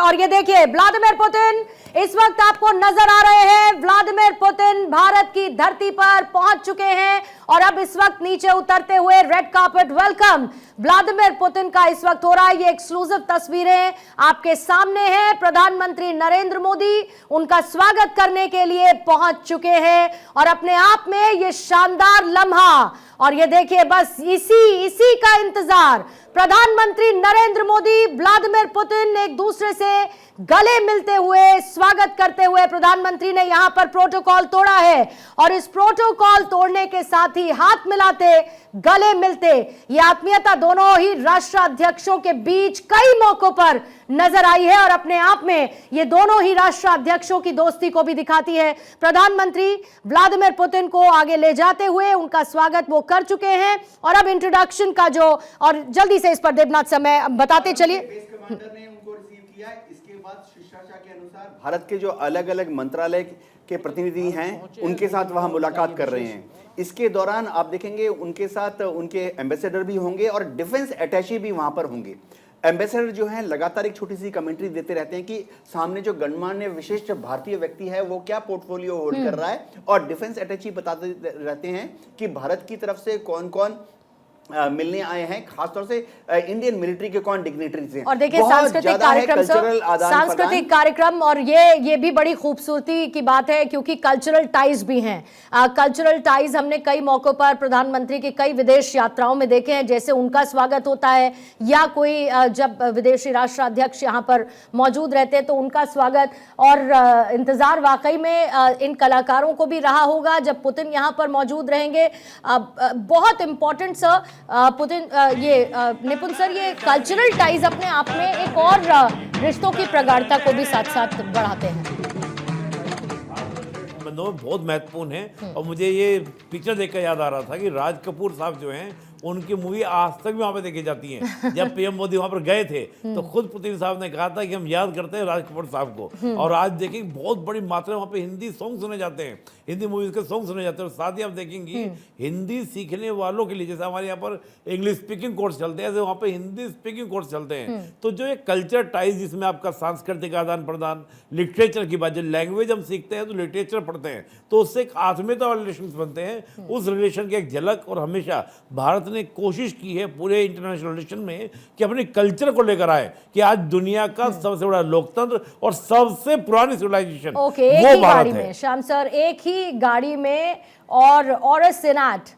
और ये देखिए व्लादिमीर पुतिन इस वक्त आपको नजर आ रहे हैं। व्लादिमीर पुतिन भारत की धरती पर पहुंच चुके हैं और अब इस वक्त नीचे उतरते हुए red carpet welcome Vladimir Putin का इस वक्त हो रहा है। ये एक्सक्लूसिव तस्वीरें आपके सामने हैं। प्रधानमंत्री नरेंद्र मोदी उनका स्वागत करने के लिए पहुंच चुके हैं और अपने आप में ये शानदार लम्हा, और ये देखिए बस इसी का इंतजार। प्रधानमंत्री नरेंद्र मोदी व्लादिमीर पुतिन एक दूसरे से गले मिलते हुए स्वागत करते हुए प्रधानमंत्री ने यहां पर प्रोटोकॉल तोड़ा है और इस प्रोटोकॉल तोड़ने के साथ ही हाथ मिलाते गले मिलते ये आत्मीयता दोनों ही राष्ट्राध्यक्षों के बीच कई मौकों पर नजर आई है और अपने आप में ये दोनों ही राष्ट्राध्यक्षों की दोस्ती को भी दिखाती है। प्रधानमंत्री व्लादिमीर पुतिन को आगे ले जाते हुए उनका स्वागत वो कर चुके हैं और अब इंट्रोडक्शन का जो, और जल्दी से इस पर देवनाथ समय बताते चलिए। इसके बाद शिष्टाचार के अनुसार भारत के जो अलग अलग मंत्रालय के प्रतिनिधि हैं उनके साथ वहां मुलाकात कर रहे हैं। इसके दौरान आप देखेंगे उनके साथ उनके एम्बेसडर भी होंगे और डिफेंस अटैची भी वहां पर होंगे। एम्बेसडर जो हैं लगातार एक छोटी सी कमेंट्री देते रहते हैं कि सामने जो गणमान्य विशिष्ट भारतीय व्यक्ति है वो क्या पोर्टफोलियो होल्ड कर रहा है, और डिफेंस अटैची बताते रहते हैं कि भारत की तरफ से कौन कौन मिलने आए हैं, खासतौर से इंडियन मिलिट्री के कौन डिग्निटरीज हैं। और देखिए सांस्कृतिक कार्यक्रम और ये भी बड़ी खूबसूरती की बात है क्योंकि कल्चरल टाइज भी हैं। कल्चरल टाइज हमने कई मौकों पर प्रधानमंत्री की कई विदेश यात्राओं में देखे हैं, जैसे उनका स्वागत होता है या कोई जब विदेशी राष्ट्राध्यक्ष यहाँ पर मौजूद रहते हैं तो उनका स्वागत। और इंतजार वाकई में इन कलाकारों को भी रहा होगा जब पुतिन यहाँ पर मौजूद रहेंगे। बहुत इंपॉर्टेंट सर पुतिन निपुण सर, ये कल्चरल टाइज अपने आप में एक और रिश्तों की प्रगाढ़ता को भी साथ साथ बढ़ाते हैं। बहुत महत्वपूर्ण है। और मुझे ये पिक्चर देखकर याद आ रहा था कि राज कपूर साहब जो हैं उनकी मूवी आज तक भी वहाँ पे देखी जाती हैं। जब पीएम मोदी वहाँ पर गए थे तो खुद पुतिन साहब ने कहा था कि हम याद करते हैं राज कपूर साहब को। और आज देखेंगे बहुत बड़ी मात्रा में वहाँ पे हिंदी सॉन्ग सुने जाते हैं, हिंदी मूवीज के सॉन्ग सुने जाते हैं। और साथ ही आप देखेंगे हिंदी सीखने वालों के लिए, जैसे हमारे यहाँ पर इंग्लिश स्पीकिंग कोर्स चलते हैं, वहाँ पे हिंदी स्पीकिंग कोर्स चलते हैं। तो जो एक कल्चर टाइज जिसमें आपका सांस्कृतिक आदान प्रदान, लिटरेचर की बात, जो लैंग्वेज हम सीखते हैं तो लिटरेचर पढ़ते हैं तो उससे एक आत्मीयता वाले रिलेशन बनते हैं। उस रिलेशन की एक झलक, और हमेशा भारत ने कोशिश की है पूरे इंटरनेशनल रिलेशन में कि अपने कल्चर को लेकर आए कि आज दुनिया का सबसे बड़ा लोकतंत्र और सबसे पुरानी सिविलाइजेशन वो भारत है। श्याम सर, एक ही गाड़ी में और सेनेट